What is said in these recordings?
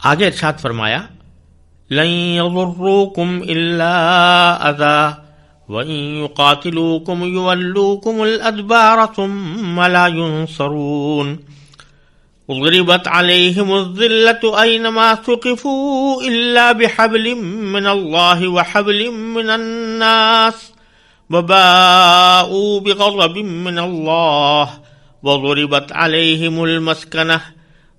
آگے ارشاد فرمایا لن يضروكم الا اذى وان يقاتلوكم يولوكم الادبار ثم لا ينصرون ضربت عليهم الذلة اينما ثقفوا الا بحبل من الله وحبل من الناس وباءوا بغضب من الله وضربت عليهم المسكنة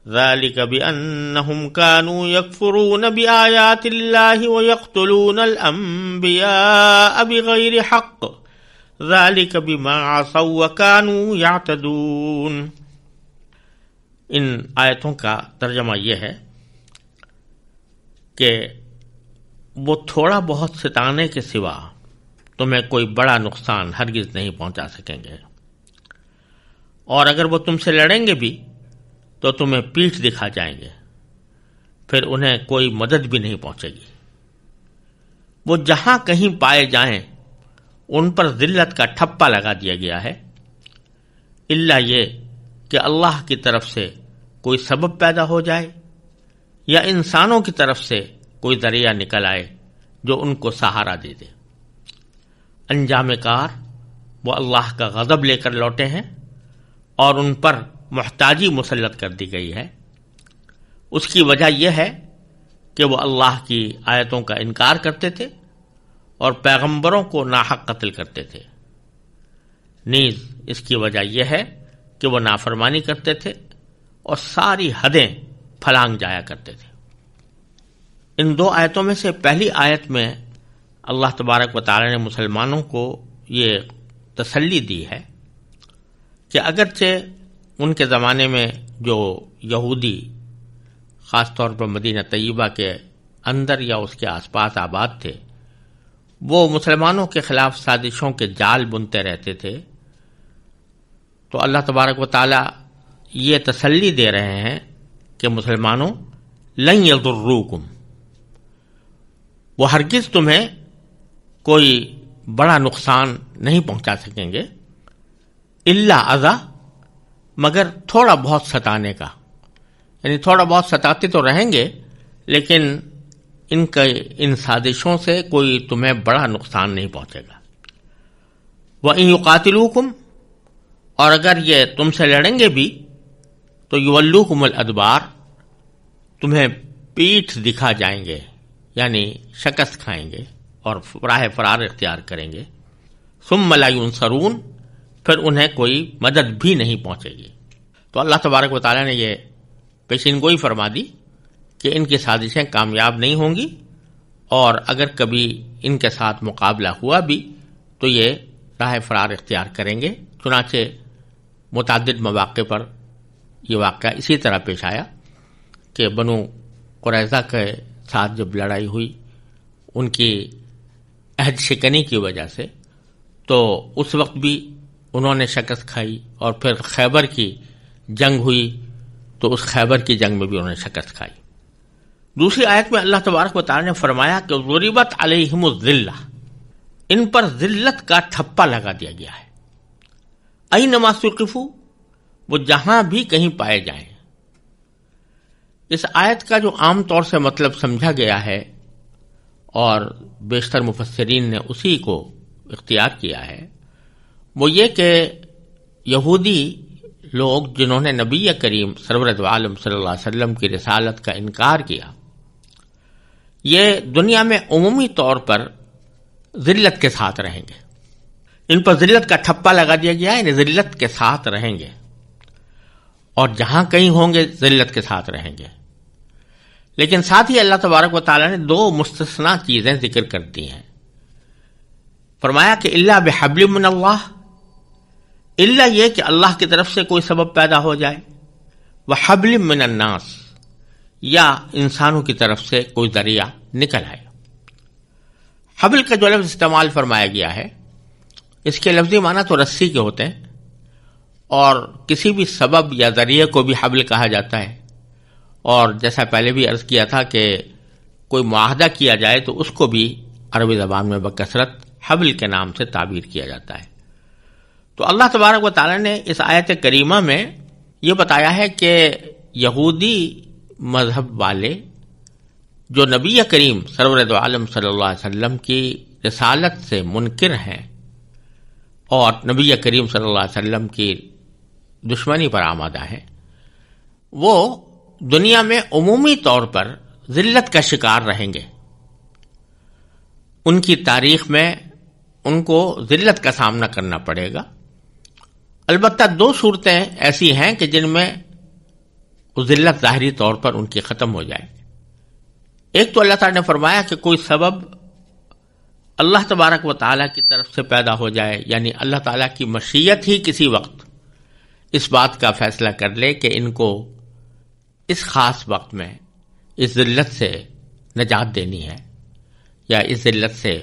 ذلك بأنهم كانوا يكفرون بآيات الله ويقتلون الأنبياء بغير حق ذلك بما عصوا وكانوا يعتدون۔ ان آیتوں کا ترجمہ یہ ہے کہ وہ تھوڑا بہت ستانے کے سوا تمہیں کوئی بڑا نقصان ہرگز نہیں پہنچا سکیں گے، اور اگر وہ تم سے لڑیں گے بھی تو تمہیں پیٹھ دکھا جائیں گے، پھر انہیں کوئی مدد بھی نہیں پہنچے گی۔ وہ جہاں کہیں پائے جائیں ان پر ذلت کا ٹھپا لگا دیا گیا ہے، الا یہ کہ اللہ کی طرف سے کوئی سبب پیدا ہو جائے یا انسانوں کی طرف سے کوئی ذریعہ نکل آئے جو ان کو سہارا دے دے۔ انجام کار وہ اللہ کا غضب لے کر لوٹے ہیں اور ان پر محتاجی مسلط کر دی گئی ہے۔ اس کی وجہ یہ ہے کہ وہ اللہ کی آیتوں کا انکار کرتے تھے اور پیغمبروں کو ناحق قتل کرتے تھے۔ نیز اس کی وجہ یہ ہے کہ وہ نافرمانی کرتے تھے اور ساری حدیں پھلانگ جایا کرتے تھے۔ ان دو آیتوں میں سے پہلی آیت میں اللہ تبارک و تعالی نے مسلمانوں کو یہ تسلی دی ہے کہ اگرچہ ان کے زمانے میں جو یہودی خاص طور پر مدینہ طیبہ کے اندر یا اس کے آس پاس آباد تھے، وہ مسلمانوں کے خلاف سازشوں کے جال بنتے رہتے تھے، تو اللہ تبارک و تعالی یہ تسلی دے رہے ہیں کہ مسلمانوں لن یضروکم، وہ ہرگز تمہیں کوئی بڑا نقصان نہیں پہنچا سکیں گے، الا اذی، مگر تھوڑا بہت ستانے کا، یعنی تھوڑا بہت ستاتے تو رہیں گے لیکن ان سازشوں سے کوئی تمہیں بڑا نقصان نہیں پہنچے گا۔ وَإِن يُقَاتِلُوكُمْ، اور اگر یہ تم سے لڑیں گے بھی تو يُوَلُّوكُمُ الْأَدْبَارَ، تمہیں پیٹھ دکھا جائیں گے، یعنی شکست کھائیں گے اور راہ فرار اختیار کریں گے۔ ثُمَّ لَا يُنصَرُونَ، پھر انہیں کوئی مدد بھی نہیں پہنچے گی۔ تو اللہ تبارک و تعالیٰ نے یہ پیشین گوئی فرما دی کہ ان کی سازشیں کامیاب نہیں ہوں گی، اور اگر کبھی ان کے ساتھ مقابلہ ہوا بھی تو یہ راہ فرار اختیار کریں گے۔ چنانچہ متعدد مواقع پر یہ واقعہ اسی طرح پیش آیا کہ بنو قریظہ کے ساتھ جب لڑائی ہوئی ان کی عہد شکنی کی وجہ سے، تو اس وقت بھی انہوں نے شکست کھائی، اور پھر خیبر کی جنگ ہوئی تو اس خیبر کی جنگ میں بھی انہوں نے شکست کھائی۔ دوسری آیت میں اللہ تبارک و تعالی نے فرمایا کہ ضربت علیہم الذلہ، ان پر ذلت کا ٹھپا لگا دیا گیا ہے۔ اینما ثقفوا، وہ جہاں بھی کہیں پائے جائیں۔ اس آیت کا جو عام طور سے مطلب سمجھا گیا ہے اور بیشتر مفسرین نے اسی کو اختیار کیا ہے، وہ یہ کہ یہودی لوگ جنہوں نے نبی کریم سرور دو عالم صلی اللہ علیہ وسلم کی رسالت کا انکار کیا، یہ دنیا میں عمومی طور پر ذلت کے ساتھ رہیں گے۔ ان پر ذلت کا ٹھپا لگا دیا گیا ہے، یعنی ذلت کے ساتھ رہیں گے، اور جہاں کہیں ہوں گے ذلت کے ساتھ رہیں گے۔ لیکن ساتھ ہی اللہ تبارک و تعالیٰ نے دو مستثنا چیزیں ذکر کر دی ہیں۔ فرمایا کہ الا بحبل من اللہ، الا یہ کہ اللہ کی طرف سے کوئی سبب پیدا ہو جائے، وحبل من الناس، یا انسانوں کی طرف سے کوئی ذریعہ نکل آئے۔ حبل کا جو لفظ استعمال فرمایا گیا ہے، اس کے لفظی معنی تو رسی کے ہوتے ہیں، اور کسی بھی سبب یا ذریعے کو بھی حبل کہا جاتا ہے، اور جیسا پہلے بھی عرض کیا تھا کہ کوئی معاہدہ کیا جائے تو اس کو بھی عربی زبان میں بکثرت حبل کے نام سے تعبیر کیا جاتا ہے۔ تو اللہ تبارک و تعالی نے اس آیت کریمہ میں یہ بتایا ہے کہ یہودی مذہب والے جو نبی کریم سرور دو عالم صلی اللہ علیہ وسلم کی رسالت سے منکر ہیں اور نبی کریم صلی اللہ علیہ وسلم کی دشمنی پر آمادہ ہیں، وہ دنیا میں عمومی طور پر ذلت کا شکار رہیں گے. ان کی تاریخ میں ان کو ذلت کا سامنا کرنا پڑے گا. البتہ دو صورتیں ایسی ہیں کہ جن میں ذلت ظاہری طور پر ان کی ختم ہو جائے. ایک تو اللہ تعالیٰ نے فرمایا کہ کوئی سبب اللہ تبارک و تعالیٰ کی طرف سے پیدا ہو جائے، یعنی اللہ تعالیٰ کی مشیت ہی کسی وقت اس بات کا فیصلہ کر لے کہ ان کو اس خاص وقت میں اس ذلت سے نجات دینی ہے یا اس ذلت سے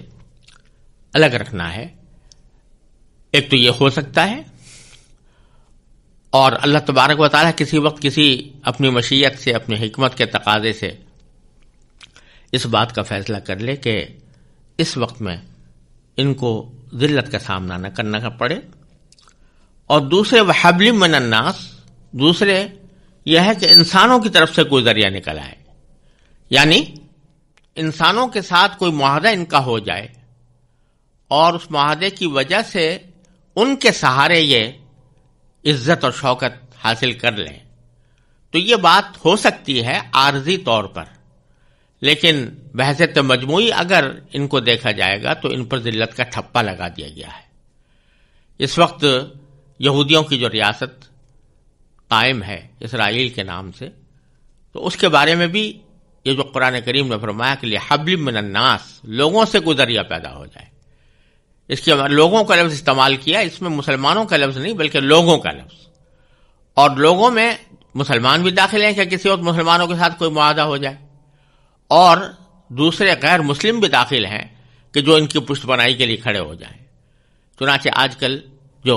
الگ رکھنا ہے. ایک تو یہ ہو سکتا ہے، اور اللہ تبارک و تعالیٰ کسی وقت کسی اپنی مشیت سے، اپنی حکمت کے تقاضے سے اس بات کا فیصلہ کر لے کہ اس وقت میں ان کو ذلت کا سامنا نہ کرنا پڑے. اور دوسرے وحبل من الناس، دوسرے یہ ہے کہ انسانوں کی طرف سے کوئی ذریعہ نکل آئے، یعنی انسانوں کے ساتھ کوئی معاہدہ ان کا ہو جائے اور اس معاہدے کی وجہ سے ان کے سہارے یہ عزت اور شوکت حاصل کر لیں. تو یہ بات ہو سکتی ہے عارضی طور پر، لیکن بحثیت مجموعی اگر ان کو دیکھا جائے گا تو ان پر ذلت کا ٹھپا لگا دیا گیا ہے. اس وقت یہودیوں کی جو ریاست قائم ہے اسرائیل کے نام سے، تو اس کے بارے میں بھی یہ جو قرآن کریم نے فرمایا کہ لِحَبْلٍ مِّنَ النَّاسِ، لوگوں سے کوئی ذریعہ پیدا ہو جائے. اس کے لوگوں کا لفظ استعمال کیا، اس میں مسلمانوں کا لفظ نہیں بلکہ لوگوں کا لفظ. اور لوگوں میں مسلمان بھی داخل ہیں کہ کسی وقت مسلمانوں کے ساتھ کوئی معاہدہ ہو جائے، اور دوسرے غیر مسلم بھی داخل ہیں کہ جو ان کی پشت پناہی کے لیے کھڑے ہو جائیں. چنانچہ آج کل جو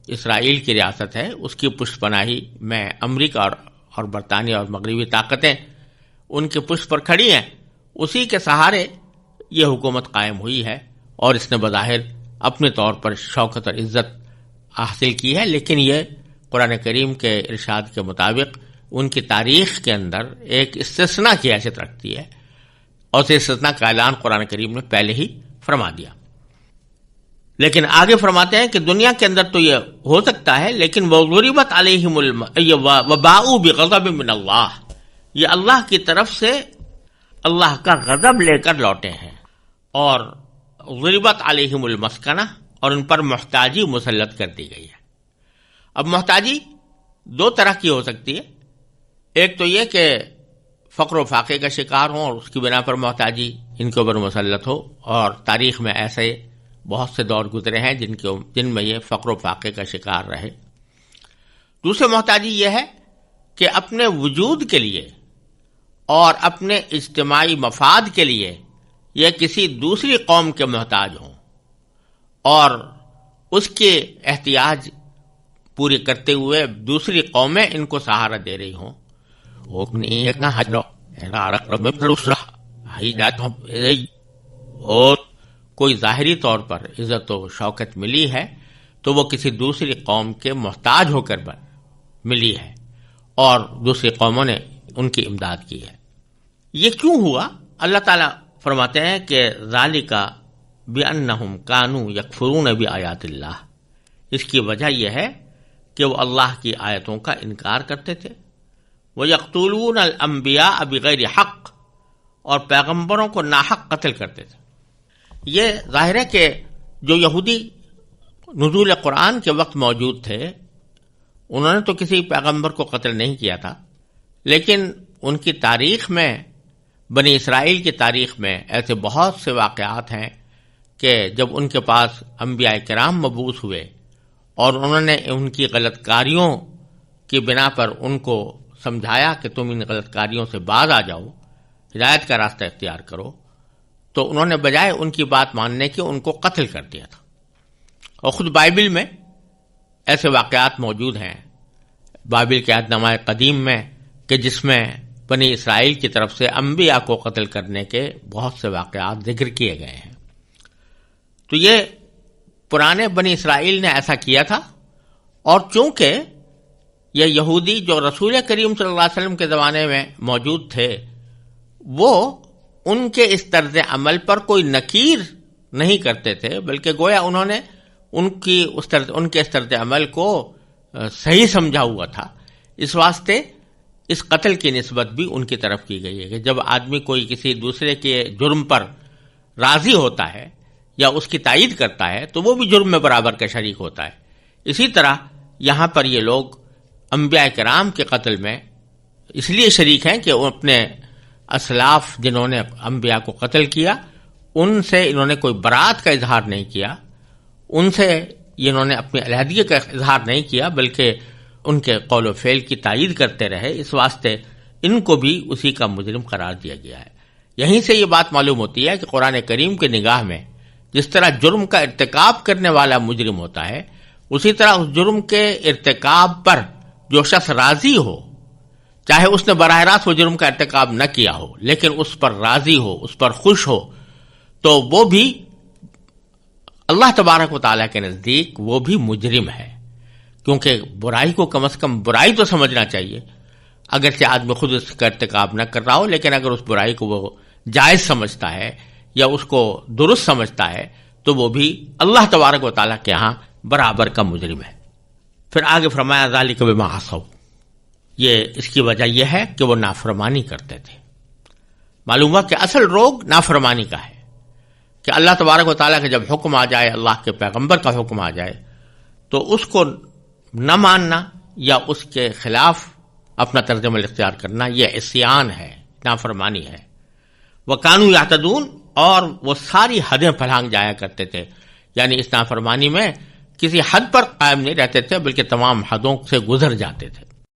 اسرائیل کی ریاست ہے اس کی پشت پناہی میں امریکہ اور برطانیہ اور مغربی طاقتیں ان کے پشت پر کھڑی ہیں. اسی کے سہارے یہ حکومت قائم ہوئی ہے اور اس نے بظاہر اپنے طور پر شوکت اور عزت حاصل کی ہے، لیکن یہ قرآن کریم کے ارشاد کے مطابق ان کی تاریخ کے اندر ایک استثناء کی حیثیت رکھتی ہے، اور اس استثناء کا اعلان قرآن کریم نے پہلے ہی فرما دیا. لیکن آگے فرماتے ہیں کہ دنیا کے اندر تو یہ ہو سکتا ہے، لیکن وَضُرِبَتْ عَلَيْهِمُ وَبَاءُوا بِغَضَبٍ مِّنَ اللَّهِ، یہ اللہ کی طرف سے اللہ کا غضب لے کر لوٹے ہیں. اور ضربت علیہم المسکنہ، اور ان پر محتاجی مسلط کر دی گئی ہے. اب محتاجی دو طرح کی ہو سکتی ہے. ایک تو یہ کہ فقر و فاقے کا شکار ہوں اور اس کی بنا پر محتاجی ان کے اوپر مسلط ہو، اور تاریخ میں ایسے بہت سے دور گزرے ہیں جن میں یہ فقر و فاقے کا شکار رہے. دوسری محتاجی یہ ہے کہ اپنے وجود کے لیے اور اپنے اجتماعی مفاد کے لیے یہ کسی دوسری قوم کے محتاج ہوں اور اس کے احتیاج پوری کرتے ہوئے دوسری قومیں ان کو سہارا دے رہی ہوں. اور کوئی ظاہری طور پر عزت و شوکت ملی ہے تو وہ کسی دوسری قوم کے محتاج ہو کر ملی ہے، اور دوسری قوموں نے ان کی امداد کی ہے. یہ کیوں ہوا؟ اللہ تعالیٰ فرماتے ہیں کہ ذالک بأنہم کانوا یکفرون بآیات اللہ، اس کی وجہ یہ ہے کہ وہ اللہ کی آیتوں کا انکار کرتے تھے. وَيَقْتُلُونَ الْأَنْبِيَاءَ بِغَيْرِ حق، اور پیغمبروں کو ناحق قتل کرتے تھے. یہ ظاہر ہے کہ جو یہودی نزول قرآن کے وقت موجود تھے انہوں نے تو کسی پیغمبر کو قتل نہیں کیا تھا، لیکن ان کی تاریخ میں، بنی اسرائیل کی تاریخ میں ایسے بہت سے واقعات ہیں کہ جب ان کے پاس انبیاء کرام مبعوث ہوئے اور انہوں نے ان کی غلط کاریوں کی بنا پر ان کو سمجھایا کہ تم ان غلط کاریوں سے باز آ جاؤ، ہدایت کا راستہ اختیار کرو، تو انہوں نے بجائے ان کی بات ماننے کے ان کو قتل کر دیا تھا. اور خود بائبل میں ایسے واقعات موجود ہیں، بائبل کے عہد نامہ قدیم میں، کہ جس میں بنی اسرائیل کی طرف سے انبیاء کو قتل کرنے کے بہت سے واقعات ذکر کیے گئے ہیں. تو یہ پرانے بنی اسرائیل نے ایسا کیا تھا، اور چونکہ یہ یہودی جو رسول کریم صلی اللہ علیہ وسلم کے زمانے میں موجود تھے وہ ان کے اس طرز عمل پر کوئی نکیر نہیں کرتے تھے، بلکہ گویا انہوں نے ان کے اس طرز عمل کو صحیح سمجھا ہوا تھا. اس واسطے اس قتل کی نسبت بھی ان کی طرف کی گئی ہے کہ جب آدمی کوئی کسی دوسرے کے جرم پر راضی ہوتا ہے یا اس کی تائید کرتا ہے تو وہ بھی جرم میں برابر کا شریک ہوتا ہے. اسی طرح یہاں پر یہ لوگ انبیاء کرام کے قتل میں اس لیے شریک ہیں کہ وہ اپنے اسلاف جنہوں نے انبیاء کو قتل کیا ان سے انہوں نے کوئی برات کا اظہار نہیں کیا، ان سے انہوں نے اپنی علیحدگی کا اظہار نہیں کیا، بلکہ ان کے قول و فعل کی تائید کرتے رہے. اس واسطے ان کو بھی اسی کا مجرم قرار دیا گیا ہے. یہیں سے یہ بات معلوم ہوتی ہے کہ قرآن کریم کے نگاہ میں جس طرح جرم کا ارتکاب کرنے والا مجرم ہوتا ہے، اسی طرح اس جرم کے ارتکاب پر جو شخص راضی ہو، چاہے اس نے براہ راست وہ جرم کا ارتکاب نہ کیا ہو لیکن اس پر راضی ہو، اس پر خوش ہو، تو وہ بھی اللہ تبارک و تعالیٰ کے نزدیک وہ بھی مجرم ہے. کیونکہ برائی کو کم از کم برائی تو سمجھنا چاہیے، اگرچہ آدمی خود اس کا ارتکاب نہ کر رہا ہو، لیکن اگر اس برائی کو وہ جائز سمجھتا ہے یا اس کو درست سمجھتا ہے تو وہ بھی اللہ تبارک و تعالیٰ کے ہاں برابر کا مجرم ہے. پھر آگے فرمایا ذالک بما عصوا، یہ اس کی وجہ یہ ہے کہ وہ نافرمانی کرتے تھے. معلوم ہوا کہ اصل روگ نافرمانی کا ہے کہ اللہ تبارک و تعالیٰ کا جب حکم آ جائے، اللہ کے پیغمبر کا حکم آ جائے تو اس کو نہ ماننا یا اس کے خلاف اپنا طرز عمل اختیار کرنا یہ عصیان ہے، نافرمانی ہے. وَكَانُوا يَعْتَدُونَ، اور وہ ساری حدیں پھلانگ جایا کرتے تھے، یعنی اس نافرمانی میں کسی حد پر قائم نہیں رہتے تھے بلکہ تمام حدوں سے گزر جاتے تھے.